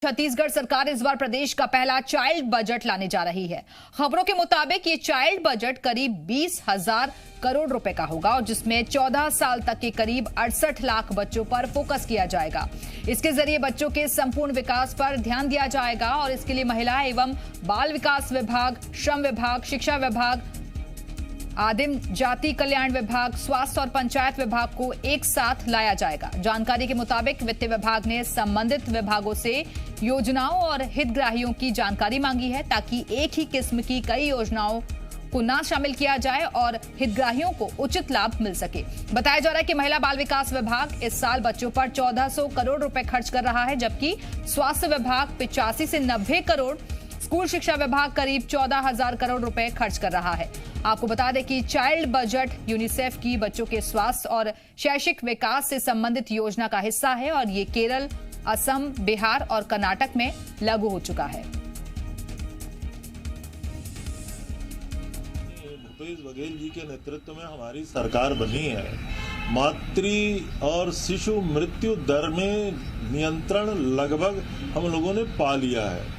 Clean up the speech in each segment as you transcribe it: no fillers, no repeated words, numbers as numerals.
छत्तीसगढ़ सरकार इस बार प्रदेश का पहला चाइल्ड बजट लाने जा रही है। खबरों के मुताबिक ये चाइल्ड बजट करीब 20,000 करोड़ रुपए का होगा और जिसमें 14 साल तक के करीब 68 लाख बच्चों पर फोकस किया जाएगा। इसके जरिए बच्चों के संपूर्ण विकास पर ध्यान दिया जाएगा और इसके लिए महिला एवं बाल विकास विभाग, श्रम विभाग, शिक्षा विभाग, आदिम जाति कल्याण विभाग, स्वास्थ्य और पंचायत विभाग को एक साथ लाया जाएगा। जानकारी के मुताबिक वित्त विभाग ने संबंधित विभागों से योजनाओं और हितग्राहियों की जानकारी मांगी है ताकि एक ही किस्म की कई योजनाओं को ना शामिल किया जाए और हितग्राहियों को उचित लाभ मिल सके। बताया जा रहा है कि महिला बाल विकास विभाग इस साल बच्चों पर 1400 करोड़ रुपए खर्च कर रहा है, जबकि स्वास्थ्य विभाग 85 से 90 करोड़, स्कूल शिक्षा विभाग करीब 14,000 करोड़ रुपए खर्च कर रहा है। आपको बता दें कि चाइल्ड बजट यूनिसेफ की बच्चों के स्वास्थ्य और शैक्षिक विकास से संबंधित योजना का हिस्सा है और ये केरल, असम, बिहार और कर्नाटक में लागू हो चुका है। भूपेश बघेल जी के नेतृत्व में हमारी सरकार बनी है। मातृ और शिशु मृत्यु दर में नियंत्रण लगभग हम लोगों ने पा लिया है।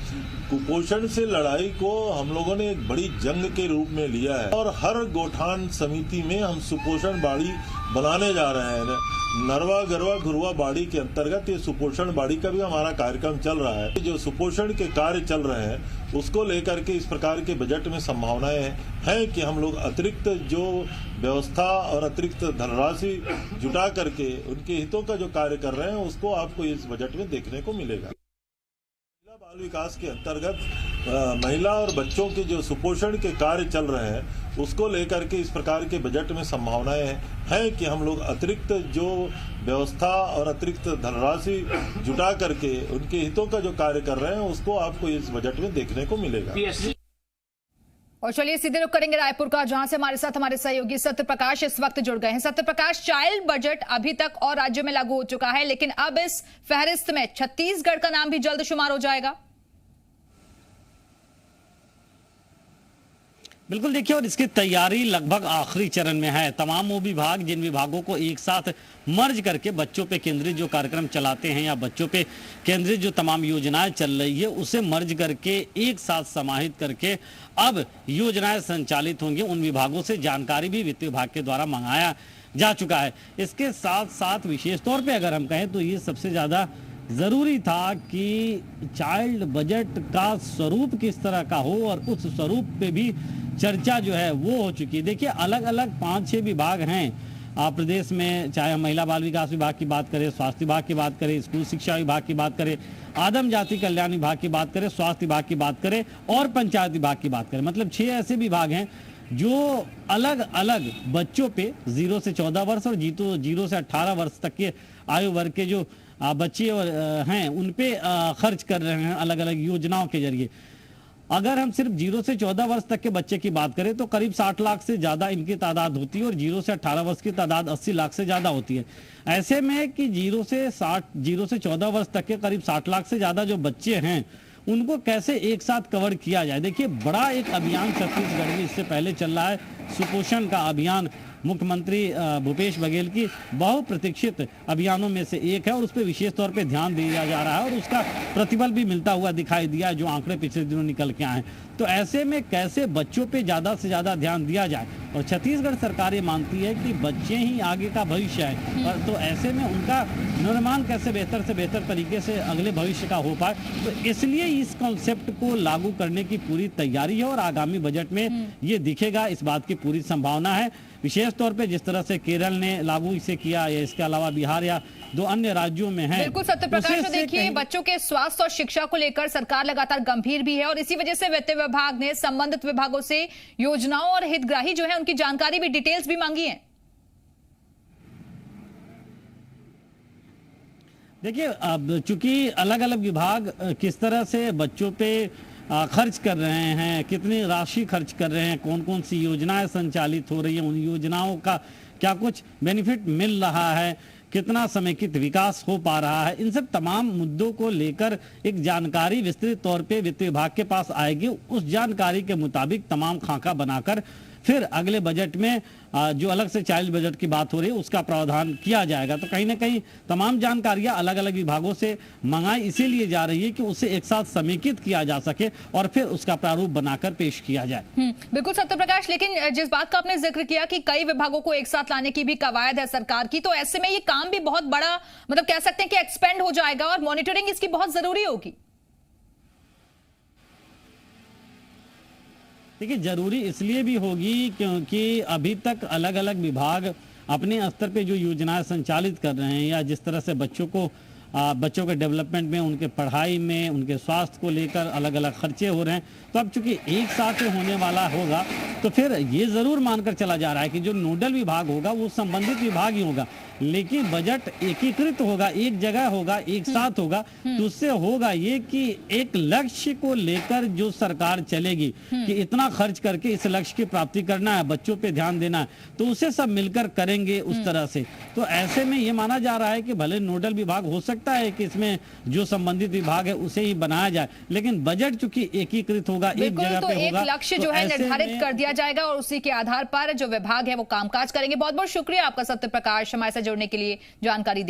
कुपोषण से लड़ाई को हम लोगों ने एक बड़ी जंग के रूप में लिया है और हर गोठान समिति में हम सुपोषण बाड़ी बनाने जा रहे हैं। नरवा गरवा घुरवा बाड़ी के अंतर्गत ये सुपोषण बाड़ी का भी हमारा कार्यक्रम चल रहा है। जो सुपोषण के कार्य चल रहे हैं उसको लेकर के इस प्रकार के बजट में संभावनाएं हैं कि हम लोग अतिरिक्त जो व्यवस्था और अतिरिक्त धनराशि जुटा करके उनके हितों का जो कार्य कर रहे हैं उसको आपको इस बजट में देखने को मिलेगा। बाल विकास के अंतर्गत महिला और बच्चों के जो सुपोषण के कार्य चल रहे हैं उसको लेकर के इस प्रकार के बजट में संभावनाएं हैं कि हम लोग अतिरिक्त जो व्यवस्था और अतिरिक्त धनराशि जुटा करके उनके हितों का जो कार्य कर रहे हैं उसको आपको इस बजट में देखने को मिलेगा। और चलिए सीधे रुख करेंगे रायपुर का, जहां से हमारे साथ हमारे सहयोगी सत्य प्रकाश इस वक्त जुड़ गए हैं। सत्य प्रकाश, चाइल्ड बजट अभी तक और राज्यों में लागू हो चुका है, लेकिन अब इस फहरिस्त में छत्तीसगढ़ का नाम भी जल्द शुमार हो जाएगा। बिल्कुल, देखिए, और इसकी तैयारी लगभग आखिरी चरण में है। तमाम वो विभाग जिन विभागों को एक साथ मर्ज करके बच्चों पे केंद्रित जो कार्यक्रम चलाते हैं या बच्चों पे केंद्रित जो तमाम योजनाएं चल रही है उसे मर्ज करके एक साथ समाहित करके अब योजनाएं संचालित होंगी। उन विभागों से जानकारी भी वित्त विभाग के द्वारा मंगाया जा चुका है। इसके साथ साथ विशेष तौर पर अगर हम कहें तो ये सबसे ज़्यादा ज़रूरी था कि चाइल्ड बजट का स्वरूप किस तरह का हो और उस स्वरूप पे भी चर्चा जो है वो हो चुकी है। देखिए, अलग अलग 5-6 विभाग हैं प्रदेश में, चाहे हम महिला बाल विकास विभाग की बात करें, स्वास्थ्य विभाग की बात करें, स्कूल शिक्षा विभाग की बात करें, आदिम जाति कल्याण विभाग की बात करें, स्वास्थ्य विभाग की बात करें और पंचायत विभाग की बात करें। मतलब 6 ऐसे विभाग हैं जो अलग अलग बच्चों पे 0 से 14 वर्ष और 0 से 18 वर्ष तक के आयु वर्ग के जो बच्चे हैं उन पे खर्च कर रहे हैं अलग अलग योजनाओं के जरिए। अगर हम सिर्फ 0 से 14 वर्ष तक के बच्चे की बात करें तो करीब 60 लाख से ज़्यादा इनकी तादाद होती है और 0 से 18 वर्ष की तादाद 80 लाख से ज़्यादा होती है। ऐसे में कि 0 से 14 वर्ष तक के करीब 60 लाख से ज़्यादा जो बच्चे हैं उनको कैसे एक साथ कवर किया जाए। देखिए, बड़ा एक अभियान छत्तीसगढ़ में इससे पहले चल रहा है, सुपोषण का अभियान। मुख्यमंत्री भूपेश बघेल की बहुप्रतीक्षित अभियानों में से एक है और उस पर विशेष तौर पे ध्यान दिया जा रहा है और उसका प्रतिफल भी मिलता हुआ दिखाई दिया, जो आंकड़े पिछले दिनों निकल के आए। तो ऐसे में कैसे बच्चों पे ज़्यादा से ज़्यादा ध्यान दिया जाए, और छत्तीसगढ़ सरकार ये मानती है कि बच्चे ही आगे का भविष्य है, और तो ऐसे में उनका निर्माण कैसे बेहतर से बेहतर तरीके से अगले भविष्य का हो पाए, तो इसलिए इस कॉन्सेप्ट को लागू करने की पूरी तैयारी है और आगामी बजट में ये दिखेगा, इस बात की पूरी संभावना है। विशेष तौर पे जिस तरह से केरल ने लागू इसे किया या इसके अलावा बिहार या 2 अन्य राज्यों में है। बिल्कुल सत्य प्रकाश, देखिए, बच्चों के स्वास्थ्य और शिक्षा को लेकर सरकार लगातार गंभीर भी है और इसी वजह से वित्त विभाग ने संबंधित विभागों से योजनाओं और हितग्राही जो है उनकी जानकारी भी, डिटेल्स भी मांगी है। देखिए, अब चूंकि अलग अलग विभाग किस तरह से बच्चों पे खर्च कर रहे हैं, कितनी राशि खर्च कर रहे हैं, कौन कौन सी योजनाएं संचालित हो रही हैं, उन योजनाओं का क्या कुछ बेनिफिट मिल रहा है, कितना समेकित विकास हो पा रहा है, इन सब तमाम मुद्दों को लेकर एक जानकारी विस्तृत तौर पे वित्त विभाग के पास आएगी। उस जानकारी के मुताबिक तमाम खाका बनाकर फिर अगले बजट में जो अलग से चाइल्ड बजट की बात हो रही है उसका प्रावधान किया जाएगा। तो कहीं ना कहीं तमाम जानकारियां अलग अलग विभागों से मंगाई इसीलिए जा रही है कि उसे एक साथ समेकित किया जा सके और फिर उसका प्रारूप बनाकर पेश किया जाए। बिल्कुल सत्यप्रकाश, लेकिन जिस बात का आपने जिक्र किया कि कई विभागों को एक साथ लाने की भी कवायद है सरकार की, तो ऐसे में ये काम भी बहुत बड़ा, मतलब कह सकते हैं कि एक्सपेंड हो जाएगा और मॉनिटरिंग इसकी बहुत जरूरी होगी। देखिए, जरूरी इसलिए भी होगी क्योंकि अभी तक अलग अलग विभाग अपने स्तर पे जो योजनाएं संचालित कर रहे हैं या जिस तरह से बच्चों के डेवलपमेंट में, उनके पढ़ाई में, उनके स्वास्थ्य को लेकर अलग अलग खर्चे हो रहे हैं, तो अब चूंकि एक साथ होने वाला होगा तो फिर ये जरूर मानकर चला जा रहा है कि जो नोडल विभाग होगा वो संबंधित विभाग ही होगा, लेकिन बजट एकीकृत होगा, एक जगह होगा, एक साथ होगा। तो उससे होगा ये कि एक लक्ष्य को लेकर जो सरकार चलेगी कि इतना खर्च करके इस लक्ष्य की प्राप्ति करना है, बच्चों पे ध्यान देना है, तो उसे सब मिलकर करेंगे उस तरह से। तो ऐसे में ये माना जा रहा है कि भले नोडल विभाग हो सकता है कि इसमें जो संबंधित विभाग है उसे ही बनाया जाए, लेकिन बजट चूंकि एकीकृत होगा, एक जगह तो पे होगा, एक लक्ष्य तो जो है ऐसे निर्धारित में कर दिया जाएगा और उसी के आधार पर जो विभाग है वो कामकाज करेंगे। बहुत बहुत शुक्रिया आपका सत्यप्रकाश, हमारे साथ जुड़ने के लिए, जानकारी